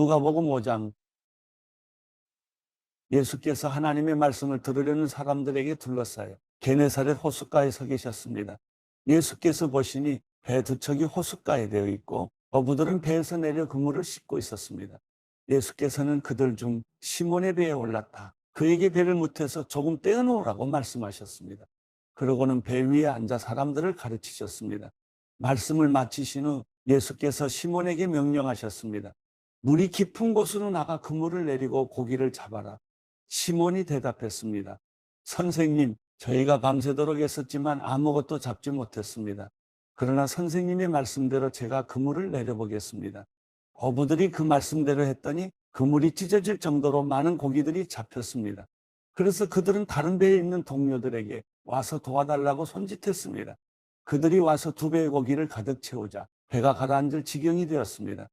누가복음 5장. 예수께서 하나님의 말씀을 들으려는 사람들에게 둘러싸여 게네사렛 호숫가에 서 계셨습니다. 예수께서 보시니 배 두 척이 호숫가에 되어 있고 어부들은 배에서 내려 그물을 씻고 있었습니다. 예수께서는 그들 중 시몬의 배에 올랐다 그에게 배를 무태서 조금 떼어놓으라고 말씀하셨습니다. 그러고는 배 위에 앉아 사람들을 가르치셨습니다. 말씀을 마치신 후 예수께서 시몬에게 명령하셨습니다. 물이 깊은 곳으로 나가 그물을 내리고 고기를 잡아라. 시몬이 대답했습니다. 선생님, 저희가 밤새도록 애썼지만 아무것도 잡지 못했습니다. 그러나 선생님의 말씀대로 제가 그물을 내려보겠습니다. 어부들이 그 말씀대로 했더니 그물이 찢어질 정도로 많은 고기들이 잡혔습니다. 그래서 그들은 다른 배에 있는 동료들에게 와서 도와달라고 손짓했습니다. 그들이 와서 두 배의 고기를 가득 채우자 배가 가라앉을 지경이 되었습니다.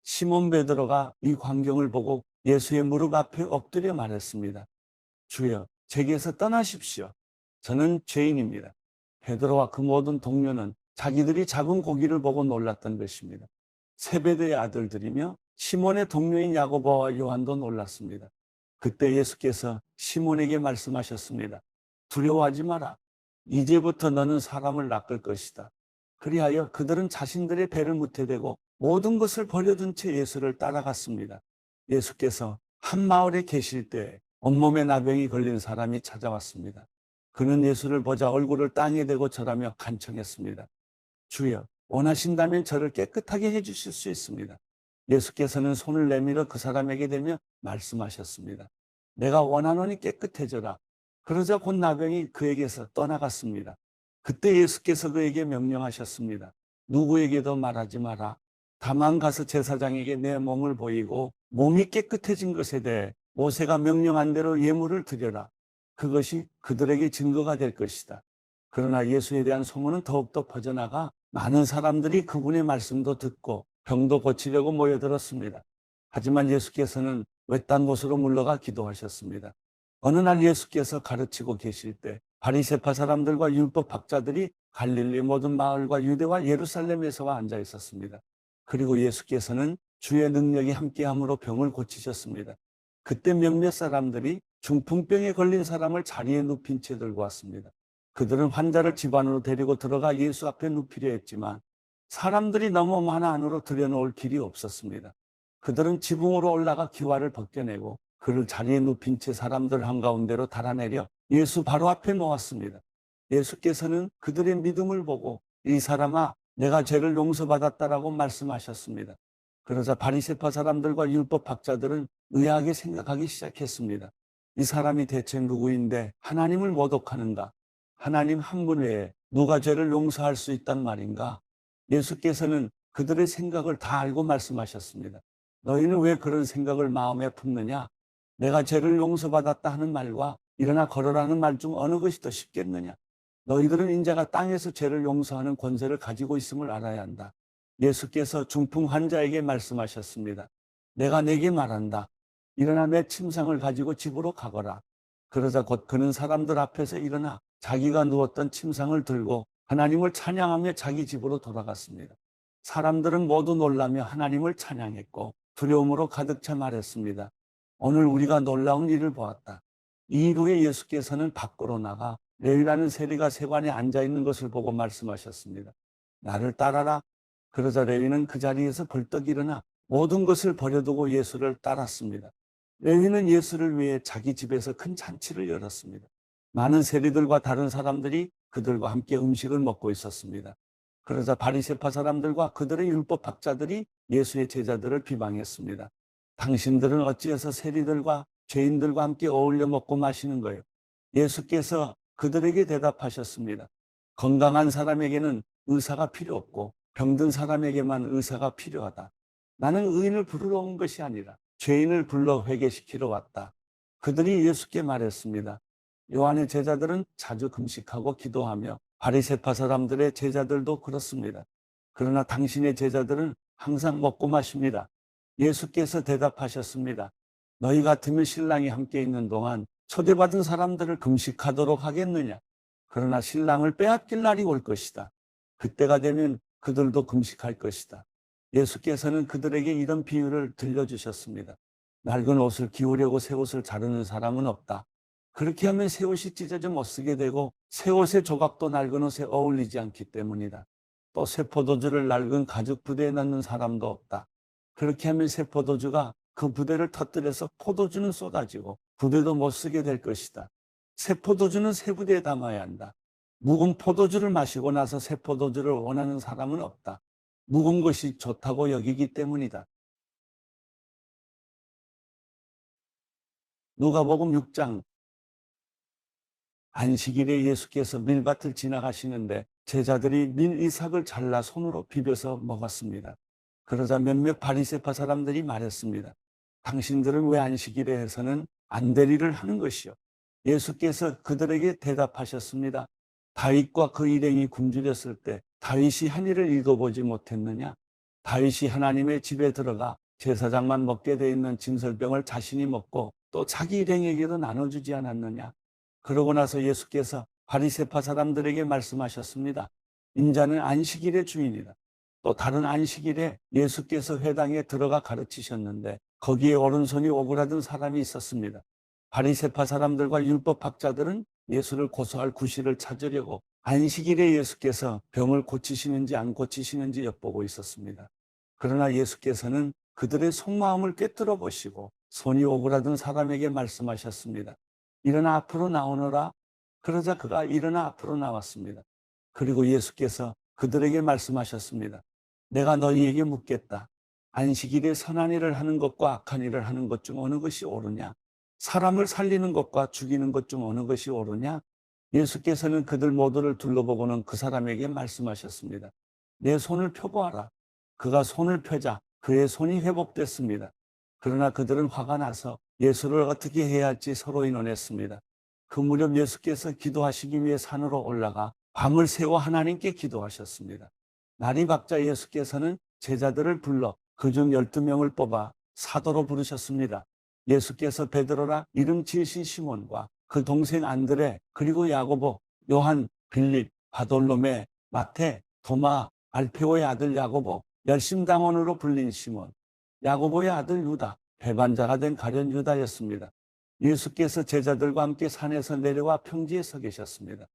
시몬 베드로가 이 광경을 보고 예수의 무릎 앞에 엎드려 말했습니다. 주여, 제게서 떠나십시오. 저는 죄인입니다. 베드로와 그 모든 동료는 자기들이 잡은 고기를 보고 놀랐던 것입니다. 세베대의 아들들이며 시몬의 동료인 야고보와 요한도 놀랐습니다. 그때 예수께서 시몬에게 말씀하셨습니다. 두려워하지 마라. 이제부터 너는 사람을 낚을 것이다. 그리하여 그들은 자신들의 배를 무태대고 모든 것을 버려둔 채 예수를 따라갔습니다. 예수께서 한 마을에 계실 때 온몸에 나병이 걸린 사람이 찾아왔습니다. 그는 예수를 보자 얼굴을 땅에 대고 절하며 간청했습니다. 주여, 원하신다면 저를 깨끗하게 해주실 수 있습니다. 예수께서는 손을 내밀어 그 사람에게 대며 말씀하셨습니다. 내가 원하노니 깨끗해져라. 그러자 곧 나병이 그에게서 떠나갔습니다. 그때 예수께서 그에게 명령하셨습니다. 누구에게도 말하지 마라. 다만 가서 제사장에게 내 몸을 보이고 몸이 깨끗해진 것에 대해 모세가 명령한 대로 예물을 드려라. 그것이 그들에게 증거가 될 것이다. 그러나 예수에 대한 소문은 더욱더 퍼져나가 많은 사람들이 그분의 말씀도 듣고 병도 고치려고 모여들었습니다. 하지만 예수께서는 외딴 곳으로 물러가 기도하셨습니다. 어느 날 예수께서 가르치고 계실 때 바리새파 사람들과 율법 학자들이 갈릴리 모든 마을과 유대와 예루살렘에서와 앉아 있었습니다. 그리고 예수께서는 주의 능력이 함께함으로 병을 고치셨습니다. 그때 몇몇 사람들이 중풍병에 걸린 사람을 자리에 눕힌 채 들고 왔습니다. 그들은 환자를 집 안으로 데리고 들어가 예수 앞에 눕히려 했지만 사람들이 너무 많아 안으로 들여놓을 길이 없었습니다. 그들은 지붕으로 올라가 기와를 벗겨내고 그를 자리에 눕힌 채 사람들 한가운데로 달아내려 예수 바로 앞에 놓았습니다. 예수께서는 그들의 믿음을 보고 이 사람아, 내가 죄를 용서받았다라고 말씀하셨습니다. 그러자 바리새파 사람들과 율법 학자들은 의아하게 생각하기 시작했습니다. 이 사람이 대체 누구인데 하나님을 모독하는가? 하나님 한 분 외에 누가 죄를 용서할 수 있단 말인가? 예수께서는 그들의 생각을 다 알고 말씀하셨습니다. 너희는 왜 그런 생각을 마음에 품느냐? 내가 죄를 용서받았다 하는 말과 일어나 걸어라는 말 중 어느 것이 더 쉽겠느냐? 너희들은 인자가 땅에서 죄를 용서하는 권세를 가지고 있음을 알아야 한다. 예수께서 중풍 환자에게 말씀하셨습니다. 내가 내게 말한다. 일어나 내 침상을 가지고 집으로 가거라. 그러자 곧 그는 사람들 앞에서 일어나 자기가 누웠던 침상을 들고 하나님을 찬양하며 자기 집으로 돌아갔습니다. 사람들은 모두 놀라며 하나님을 찬양했고 두려움으로 가득 차 말했습니다. 오늘 우리가 놀라운 일을 보았다. 이 후에 예수께서는 밖으로 나가 레위라는 세리가 세관에 앉아있는 것을 보고 말씀하셨습니다. 나를 따라라. 그러자 레위는 그 자리에서 벌떡 일어나 모든 것을 버려두고 예수를 따랐습니다. 레위는 예수를 위해 자기 집에서 큰 잔치를 열었습니다. 많은 세리들과 다른 사람들이 그들과 함께 음식을 먹고 있었습니다. 그러자 바리새파 사람들과 그들의 율법 학자들이 예수의 제자들을 비방했습니다. 당신들은 어찌해서 세리들과 죄인들과 함께 어울려 먹고 마시는 거예요? 예수께서 그들에게 대답하셨습니다. 건강한 사람에게는 의사가 필요 없고 병든 사람에게만 의사가 필요하다. 나는 의인을 부르러 온 것이 아니라 죄인을 불러 회개시키러 왔다. 그들이 예수께 말했습니다. 요한의 제자들은 자주 금식하고 기도하며 바리새파 사람들의 제자들도 그렇습니다. 그러나 당신의 제자들은 항상 먹고 마십니다. 예수께서 대답하셨습니다. 너희 같으면 신랑이 함께 있는 동안 초대받은 사람들을 금식하도록 하겠느냐? 그러나 신랑을 빼앗길 날이 올 것이다. 그때가 되면 그들도 금식할 것이다. 예수께서는 그들에게 이런 비유를 들려주셨습니다. 낡은 옷을 기우려고 새 옷을 자르는 사람은 없다. 그렇게 하면 새 옷이 찢어져 못쓰게 되고 새 옷의 조각도 낡은 옷에 어울리지 않기 때문이다. 또 새 포도주를 낡은 가죽 부대에 넣는 사람도 없다. 그렇게 하면 새 포도주가 그 부대를 터뜨려서 포도주는 쏟아지고 부대도 못 쓰게 될 것이다. 새 포도주는 새 부대에 담아야 한다. 묵은 포도주를 마시고 나서 새 포도주를 원하는 사람은 없다. 묵은 것이 좋다고 여기기 때문이다. 누가복음 6장. 안식일에 예수께서 밀밭을 지나가시는데 제자들이 밀이삭을 잘라 손으로 비벼서 먹었습니다. 그러자 몇몇 바리새파 사람들이 말했습니다. 당신들은 왜 안식일에 해서는 안 될 일을 하는 것이요? 예수께서 그들에게 대답하셨습니다. 다윗과 그 일행이 굶주렸을 때 다윗이 한 일을 읽어보지 못했느냐? 다윗이 하나님의 집에 들어가 제사장만 먹게 돼 있는 진설병을 자신이 먹고 또 자기 일행에게도 나눠주지 않았느냐? 그러고 나서 예수께서 바리새파 사람들에게 말씀하셨습니다. 인자는 안식일의 주인이다. 또 다른 안식일에 예수께서 회당에 들어가 가르치셨는데 거기에 오른손이 오그라든 사람이 있었습니다. 바리새파 사람들과 율법학자들은 예수를 고소할 구실을 찾으려고 안식일에 예수께서 병을 고치시는지 안 고치시는지 엿보고 있었습니다. 그러나 예수께서는 그들의 속마음을 꿰뚫어 보시고 손이 오그라든 사람에게 말씀하셨습니다. 일어나 앞으로 나오너라. 그러자 그가 일어나 앞으로 나왔습니다. 그리고 예수께서 그들에게 말씀하셨습니다. 내가 너희에게 묻겠다. 안식일에 선한 일을 하는 것과 악한 일을 하는 것 중 어느 것이 옳으냐? 사람을 살리는 것과 죽이는 것 중 어느 것이 옳으냐? 예수께서는 그들 모두를 둘러보고는 그 사람에게 말씀하셨습니다. 내 손을 펴보아라. 그가 손을 펴자 그의 손이 회복됐습니다. 그러나 그들은 화가 나서 예수를 어떻게 해야 할지 서로 의논했습니다. 그 무렵 예수께서 기도하시기 위해 산으로 올라가 밤을 새워 하나님께 기도하셨습니다. 날이 밝자 예수께서는 제자들을 불러 그중 12명을 뽑아 사도로 부르셨습니다. 예수께서 베드로라 이름 지으신 시몬과 그 동생 안드레 그리고 야고보, 요한, 빌립, 바돌로메, 마태, 도마, 알페오의 아들 야고보, 열심당원으로 불린 시몬, 야고보의 아들 유다, 배반자가 된 가룟 유다였습니다. 예수께서 제자들과 함께 산에서 내려와 평지에 서 계셨습니다.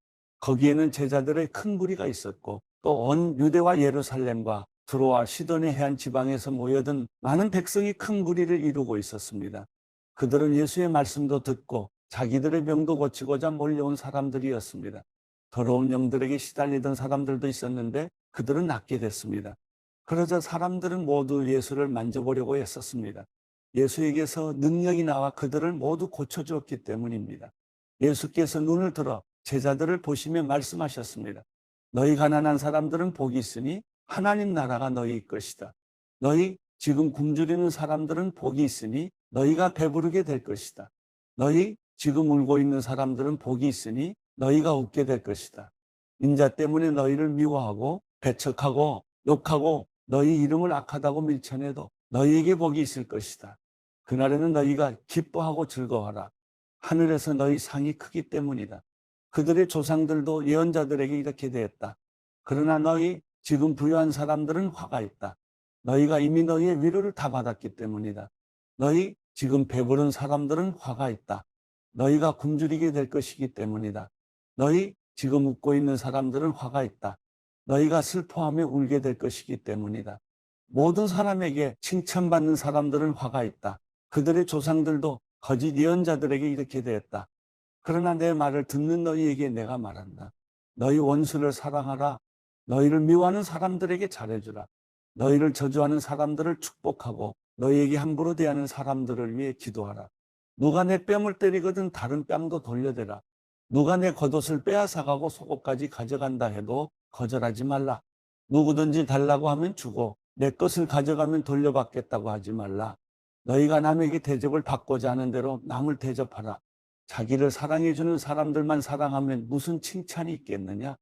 거기에는 제자들의 큰 무리가 있었고 또 온 유대와 예루살렘과 두로와 시돈의 해안 지방에서 모여든 많은 백성이 큰 무리를 이루고 있었습니다. 그들은 예수의 말씀도 듣고 자기들의 병도 고치고자 몰려온 사람들이었습니다. 더러운 영들에게 시달리던 사람들도 있었는데 그들은 낫게 됐습니다. 그러자 사람들은 모두 예수를 만져보려고 했었습니다. 예수에게서 능력이 나와 그들을 모두 고쳐주었기 때문입니다. 예수께서 눈을 들어 제자들을 보시며 말씀하셨습니다. 너희 가난한 사람들은 복이 있으니 하나님 나라가 너희 것이다. 너희 지금 굶주리는 사람들은 복이 있으니 너희가 배부르게 될 것이다. 너희 지금 울고 있는 사람들은 복이 있으니 너희가 웃게 될 것이다. 인자 때문에 너희를 미워하고 배척하고 욕하고 너희 이름을 악하다고 밀쳐내도 너희에게 복이 있을 것이다. 그날에는 너희가 기뻐하고 즐거워하라. 하늘에서 너희 상이 크기 때문이다. 그들의 조상들도 예언자들에게 이렇게 되었다. 그러나 너희 지금 부유한 사람들은 화가 있다. 너희가 이미 너희의 위로를 다 받았기 때문이다. 너희 지금 배부른 사람들은 화가 있다. 너희가 굶주리게 될 것이기 때문이다. 너희 지금 웃고 있는 사람들은 화가 있다. 너희가 슬퍼하며 울게 될 것이기 때문이다. 모든 사람에게 칭찬받는 사람들은 화가 있다. 그들의 조상들도 거짓 예언자들에게 이렇게 되었다. 그러나 내 말을 듣는 너희에게 내가 말한다. 너희 원수를 사랑하라. 너희를 미워하는 사람들에게 잘해주라. 너희를 저주하는 사람들을 축복하고 너희에게 함부로 대하는 사람들을 위해 기도하라. 누가 내 뺨을 때리거든 다른 뺨도 돌려대라. 누가 내 겉옷을 빼앗아가고 속옷까지 가져간다 해도 거절하지 말라. 누구든지 달라고 하면 주고 내 것을 가져가면 돌려받겠다고 하지 말라. 너희가 남에게 대접을 받고자 하는 대로 남을 대접하라. 자기를 사랑해주는 사람들만 사랑하면 무슨 칭찬이 있겠느냐?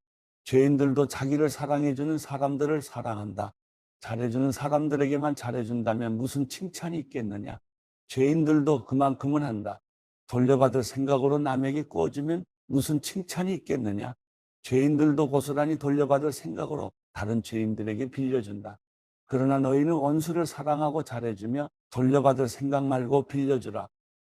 죄인들도 자기를 사랑해주는 사람들을 사랑한다. 잘해주는 사람들에게만 잘해준다면 무슨 칭찬이 있겠느냐? 죄인들도 그만큼은 한다. 돌려받을 생각으로 남에게 구워주면 무슨 칭찬이 있겠느냐? 죄인들도 고스란히 돌려받을 생각으로 다른 죄인들에게 빌려준다. 그러나 너희는 원수를 사랑하고 잘해주며 돌려받을 생각 말고 빌려주라.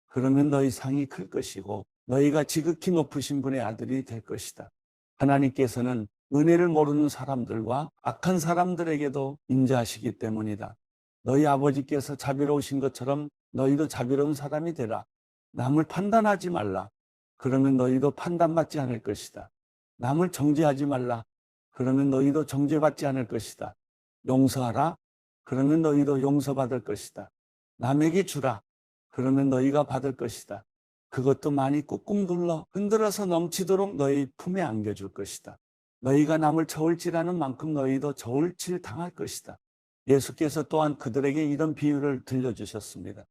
그러면 너희 상이 클 것이고 너희가 지극히 높으신 분의 아들이 될 것이다. 하나님께서는 은혜를 모르는 사람들과 악한 사람들에게도 인자하시기 때문이다. 너희 아버지께서 자비로우신 것처럼 너희도 자비로운 사람이 되라. 남을 판단하지 말라. 그러면 너희도 판단받지 않을 것이다. 남을 정죄하지 말라. 그러면 너희도 정죄받지 않을 것이다. 용서하라. 그러면 너희도 용서받을 것이다. 남에게 주라. 그러면 너희가 받을 것이다. 그것도 많이 꾹꾹 눌러 흔들어서 넘치도록 너희 품에 안겨줄 것이다. 너희가 남을 저울질하는 만큼 너희도 저울질 당할 것이다. 예수께서 또한 그들에게 이런 비유를 들려주셨습니다.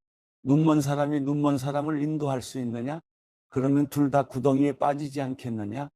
눈먼 사람이 눈먼 사람을 인도할 수 있느냐? 그러면 둘 다 구덩이에 빠지지 않겠느냐?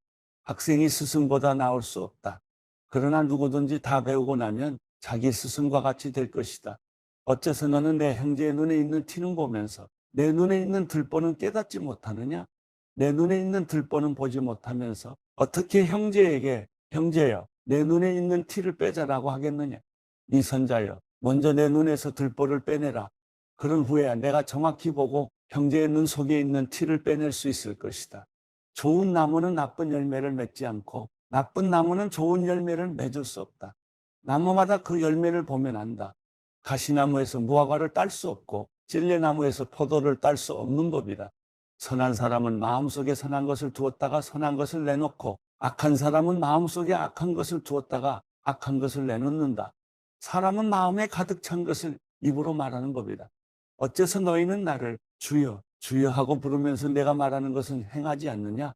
학생이 스승보다 나을 수 없다. 그러나 누구든지 다 배우고 나면 자기 스승과 같이 될 것이다. 어째서 너는 내 형제의 눈에 있는 티는 보면서 내 눈에 있는 들보는 깨닫지 못하느냐? 내 눈에 있는 들보는 보지 못하면서 어떻게 형제에게 형제여 내 눈에 있는 티를 빼자라고 하겠느냐? 네 선자여 먼저 내 눈에서 들보를 빼내라. 그런 후에야 내가 정확히 보고 형제의 눈 속에 있는 티를 빼낼 수 있을 것이다. 좋은 나무는 나쁜 열매를 맺지 않고 나쁜 나무는 좋은 열매를 맺을 수 없다. 나무마다 그 열매를 보면 안다. 가시나무에서 무화과를 딸 수 없고 찔레나무에서 포도를 딸 수 없는 법이다. 선한 사람은 마음속에 선한 것을 두었다가 선한 것을 내놓고 악한 사람은 마음속에 악한 것을 두었다가 악한 것을 내놓는다. 사람은 마음에 가득 찬 것을 입으로 말하는 법이다. 어째서 너희는 나를 주여 주여 하고 부르면서 내가 말하는 것은 행하지 않느냐?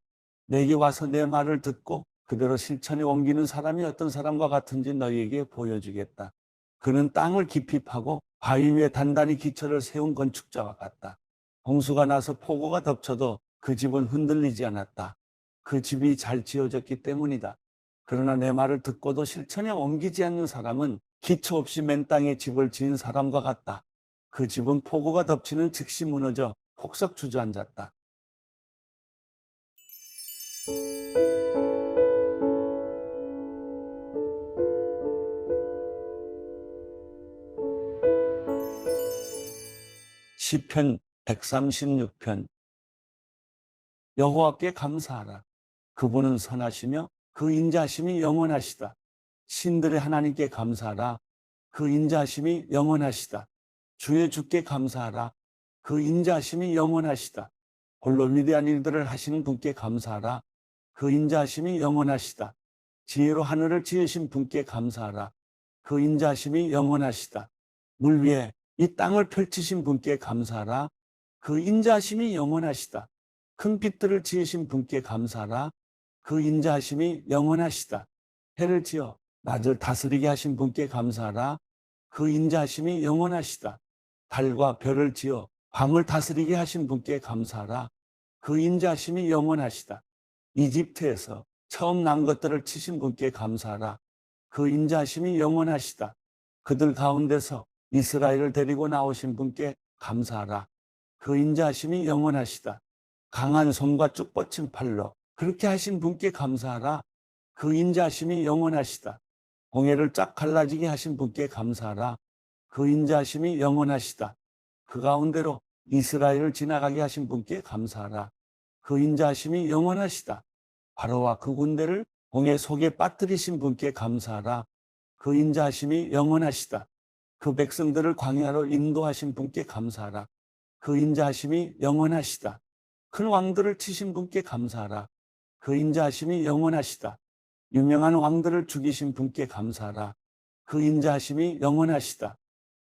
내게 와서 내 말을 듣고 그대로 실천에 옮기는 사람이 어떤 사람과 같은지 너희에게 보여주겠다. 그는 땅을 깊이 파고 바위 위에 단단히 기초를 세운 건축자와 같다. 홍수가 나서 폭우가 덮쳐도 그 집은 흔들리지 않았다. 그 집이 잘 지어졌기 때문이다. 그러나 내 말을 듣고도 실천에 옮기지 않는 사람은 기초 없이 맨 땅에 집을 지은 사람과 같다. 그 집은 폭우가 덮치는 즉시 무너져 폭삭 주저앉았다. 시편 136편. 여호와께 감사하라. 그분은 선하시며 그 인자하심이 영원하시다. 신들의 하나님께 감사하라. 그 인자하심이 영원하시다. 주의 주께 감사하라. 그 인자하심이 영원하시다. 홀로 위대한 일들을 하시는 분께 감사하라. 그 인자하심이 영원하시다. 지혜로 하늘을 지으신 분께 감사하라. 그 인자하심이 영원하시다. 물 위에 이 땅을 펼치신 분께 감사하라. 그 인자하심이 영원하시다. 큰 빛들을 지으신 분께 감사하라. 그 인자하심이 영원하시다. 해를 지어 낮을 다스리게 하신 분께 감사하라. 그 인자하심이 영원하시다. 달과 별을 지어 밤을 다스리게 하신 분께 감사하라. 그 인자하심이 영원하시다. 이집트에서 처음 난 것들을 치신 분께 감사하라. 그 인자하심이 영원하시다. 그들 가운데서 이스라엘을 데리고 나오신 분께 감사하라. 그 인자하심이 영원하시다. 강한 손과 쭉 뻗친 팔로 그렇게 하신 분께 감사하라. 그 인자하심이 영원하시다. 홍해를 쫙 갈라지게 하신 분께 감사하라. 그 인자하심이 영원하시다. 그 가운데로 이스라엘을 지나가게 하신 분께 감사하라. 그 인자하심이 영원하시다. 바로와 그 군대를 홍해 속에 빠뜨리신 분께 감사하라. 그 인자하심이 영원하시다. 그 백성들을 광야로 인도하신 분께 감사하라. 그 인자하심이 영원하시다. 큰 왕들을 치신 분께 감사하라. 그 인자하심이 영원하시다. 유명한 왕들을 죽이신 분께 감사하라. 그 인자하심이 영원하시다.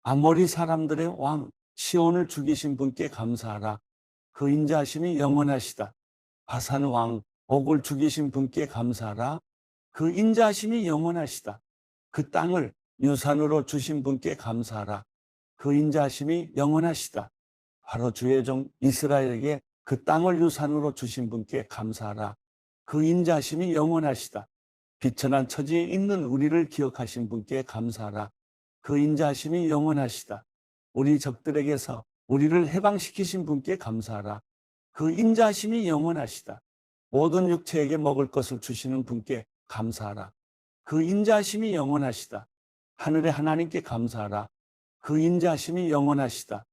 아모리 사람들의 왕 시온을 죽이신 분께 감사하라. 그 인자하심이 영원하시다. 바산 왕 옥을 죽이신 분께 감사하라. 그 인자하심이 영원하시다. 그 땅을 유산으로 주신 분께 감사하라. 그 인자하심이 영원하시다. 바로 주의 종 이스라엘에게 그 땅을 유산으로 주신 분께 감사하라. 그 인자하심이 영원하시다. 비천한 처지에 있는 우리를 기억하신 분께 감사하라. 그 인자하심이 영원하시다. 우리 적들에게서 우리를 해방시키신 분께 감사하라. 그 인자하심이 영원하시다. 모든 육체에게 먹을 것을 주시는 분께 감사하라. 그 인자하심이 영원하시다. 하늘의 하나님께 감사하라. 그 인자하심이 영원하시다.